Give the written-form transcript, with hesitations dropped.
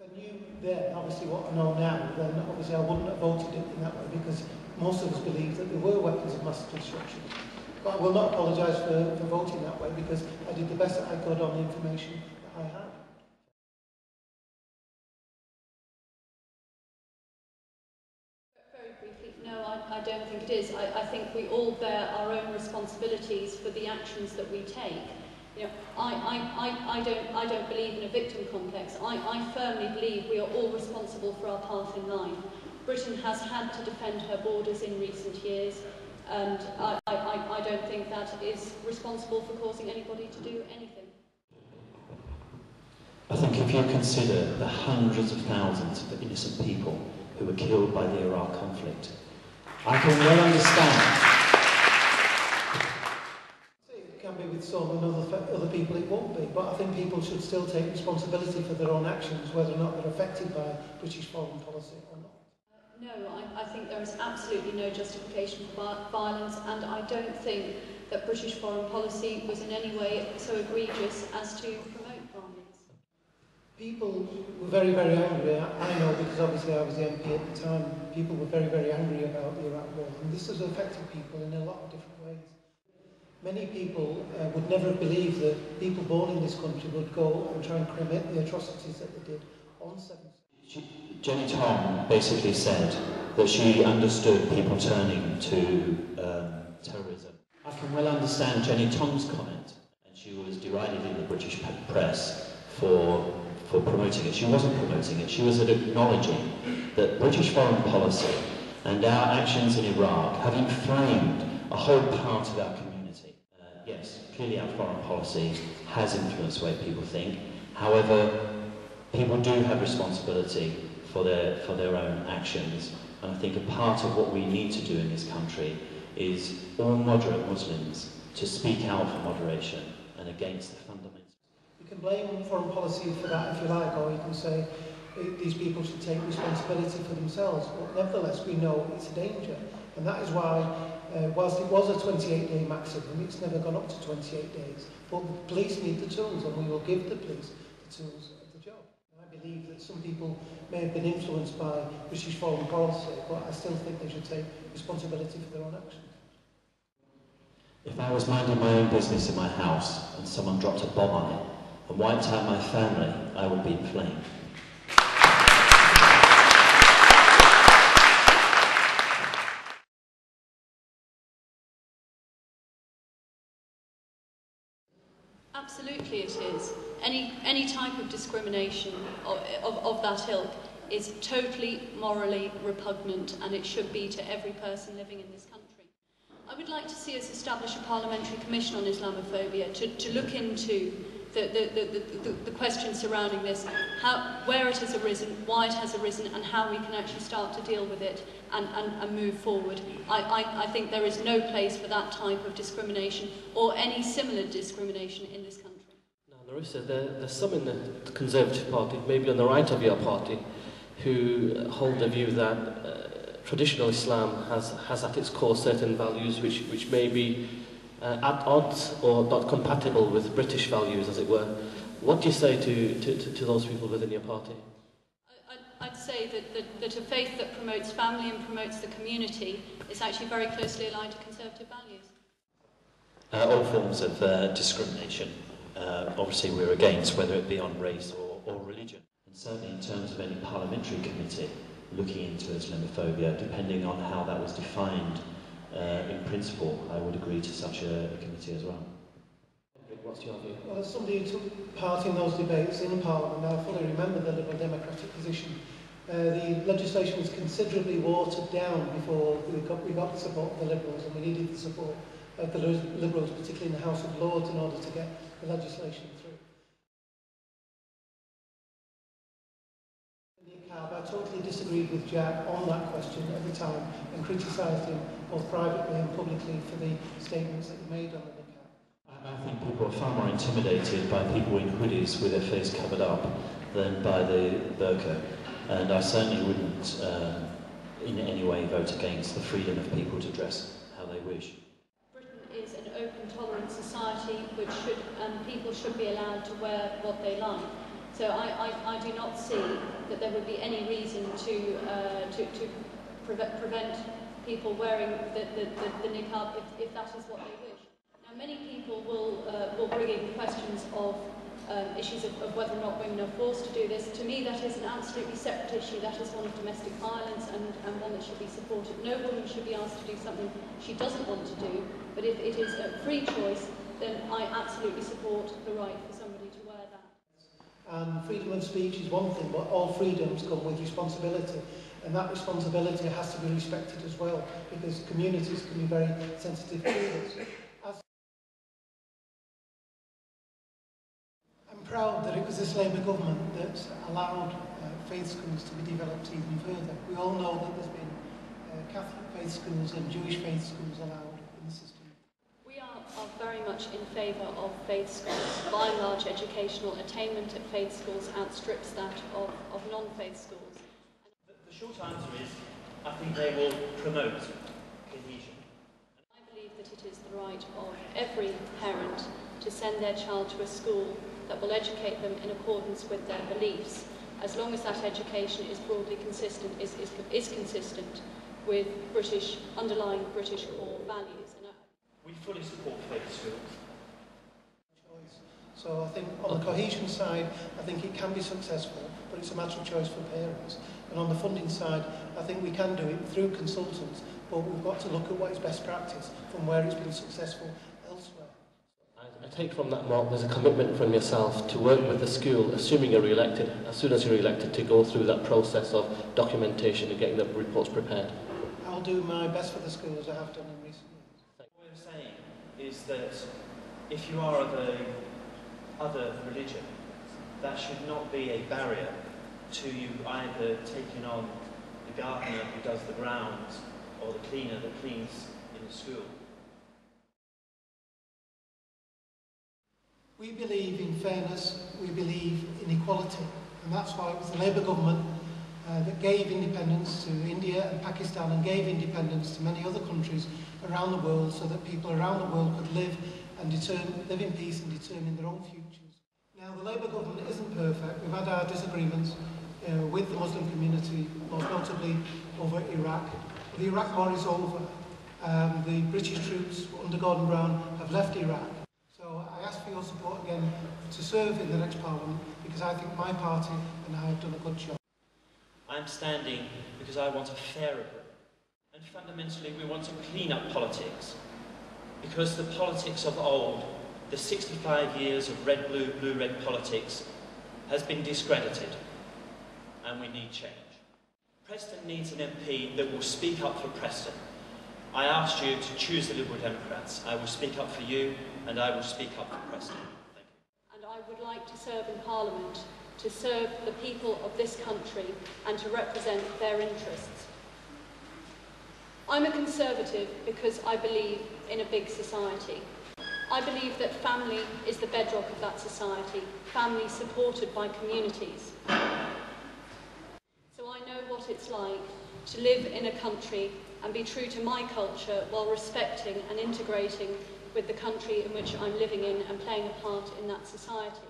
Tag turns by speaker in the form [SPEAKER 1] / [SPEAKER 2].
[SPEAKER 1] If I knew then, obviously what I know now, then obviously I wouldn't have voted it in that way, because most of us believed that there were weapons of mass destruction. But I will not apologise for voting that way, because I did the best that I could on the information that I had.
[SPEAKER 2] Very briefly, no, I don't think it is. I think we all bear our own responsibilities for the actions that we take. You know, I don't believe in a victim complex. I firmly believe we are all responsible for our path in life. Britain has had to defend her borders in recent years, and I don't think that is responsible for causing anybody to do anything.
[SPEAKER 3] I think if you consider the hundreds of thousands of innocent people who were killed by the Iraq conflict, I can well understand.
[SPEAKER 1] It can be with some, and other people it won't be, but I think people should still take responsibility for their own actions, whether or not they're affected by British foreign policy or not.
[SPEAKER 2] No, I think there is absolutely no justification for violence, and I don't think that British foreign policy was in any way so egregious as to promote violence.
[SPEAKER 1] People were very, very angry. I know, because obviously I was the MP at the time. People were very, very angry about the Iraq war, and this has affected people in a lot of different ways. Many people would never have believed that people born in this country would go and try and commit the atrocities that they did on 7th.
[SPEAKER 3] Jenny Tom basically said that she understood people turning to terrorism. I can well understand Jenny Tom's comment, and she was derided in the British press for promoting it. She wasn't promoting it, she was acknowledging that British foreign policy and our actions in Iraq have inflamed a whole part of our community. Yes, clearly our foreign policy has influenced the way people think. However, people do have responsibility for their own actions, and I think a part of what we need to do in this country is all moderate Muslims to speak out for moderation and against the fundamentals.
[SPEAKER 1] You can blame foreign policy for that if you like, or you can say these people should take responsibility for themselves, but nevertheless we know it's a danger, and that is why whilst it was a 28-day maximum, it's never gone up to 28 days. But the police need the tools, and we will give the police the tools of the job. I believe that some people may have been influenced by British foreign policy, but I still think they should take responsibility for their own actions.
[SPEAKER 3] If I was minding my own business in my house and someone dropped a bomb on it and wiped out my family, I would be inflamed.
[SPEAKER 2] Absolutely it is. Any type of discrimination of that ilk is totally morally repugnant, and it should be to every person living in this country. I would like to see us establish a parliamentary commission on Islamophobia to look into the questions surrounding this, where it has arisen, why it has arisen, and how we can actually start to deal with it and move forward. I think there is no place for that type of discrimination or any similar discrimination in this country.
[SPEAKER 4] Now, Larissa, there's some in the Conservative Party, maybe on the right of your party, who hold the view that traditional Islam has at its core certain values which may be at odds or not compatible with British values, as it were. What do you say to those people within your party?
[SPEAKER 2] I'd say that a faith that promotes family and promotes the community is actually very closely aligned to Conservative values.
[SPEAKER 3] All forms of discrimination, obviously we're against, whether it be on race or religion. And certainly in terms of any parliamentary committee looking into Islamophobia, depending on how that was defined in principle, I would agree to such a committee as well. What's your view?
[SPEAKER 1] Well, as somebody who took part in those debates in Parliament, I fully remember the Liberal Democratic position. The legislation was considerably watered down before we got the support of the Liberals, and we needed the support of the Liberals, particularly in the House of Lords, in order to get the legislation through. I totally disagreed with Jack on that question at the time and criticised him both privately and publicly for the statements that he made on the niqab.
[SPEAKER 3] I think people are far more intimidated by people in hoodies with their face covered up than by the burqa. And I certainly wouldn't in any way vote against the freedom of people to dress how they wish.
[SPEAKER 2] Britain is an open, tolerant society which people should be allowed to wear what they like. So I do not see that there would be any reason to prevent people wearing the niqab if that is what they wish. Now, many people will bring in questions of issues of whether or not women are forced to do this. To me, that is an absolutely separate issue. That is one of domestic violence and one that should be supported. No woman should be asked to do something she doesn't want to do, but if it is a free choice, then I absolutely support the right for somebody to wear that.
[SPEAKER 1] Freedom of speech is one thing, but all freedoms come with responsibility, and that responsibility has to be respected as well, because communities can be very sensitive to this. I'm proud that it was this Labour government that allowed faith schools to be developed even further. We all know that there's been Catholic faith schools and Jewish faith schools allowed in the system.
[SPEAKER 2] We are very much in favour of faith schools. By and large, educational attainment at faith schools outstrips that of non-faith schools.
[SPEAKER 3] The short answer is, I think they will promote cohesion.
[SPEAKER 2] I believe that it is the right of every parent to send their child to a school that will educate them in accordance with their beliefs, as long as that education is broadly consistent, is consistent with underlying British core values.
[SPEAKER 3] We fully support faith schools.
[SPEAKER 1] So I think on the cohesion side, I think it can be successful, but it's a matter of choice for parents. And on the funding side, I think we can do it through consultants, but we've got to look at what is best practice from where it's been successful elsewhere.
[SPEAKER 4] I take from that, Mark, there's a commitment from yourself to work with the school, assuming you're re-elected, as soon as you're re-elected, to go through that process of documentation and getting the reports prepared.
[SPEAKER 1] I'll do my best for the school as I have done in recent years.
[SPEAKER 3] What we're saying is that if you are of a other religion, that should not be a barrier to you either taking on the gardener who does the grounds or the cleaner that cleans in the school.
[SPEAKER 1] We believe in fairness, we believe in equality, and that's why it was the Labour government that gave independence to India and Pakistan and gave independence to many other countries around the world so that people around the world could live in peace and determine their own futures. Now, the Labour government isn't perfect. We've had our disagreements with the Muslim community, most notably over Iraq. The Iraq war is over. The British troops under Gordon Brown have left Iraq. So I ask for your support again to serve in the next Parliament, because I think my party and I have done a good job.
[SPEAKER 3] I'm standing because I want a fairer Britain. And fundamentally, we want to clean up politics. Because the politics of old, the 65 years of red-blue, blue-red politics, has been discredited. And we need change. Preston needs an MP that will speak up for Preston. I asked you to choose the Liberal Democrats. I will speak up for you, and I will speak up for Preston. Thank you.
[SPEAKER 2] And I would like to serve in Parliament, to serve the people of this country and to represent their interests. I'm a Conservative because I believe in a big society. I believe that family is the bedrock of that society, family supported by communities. So I know what it's like to live in a country and be true to my culture while respecting and integrating with the country in which I'm living in and playing a part in that society.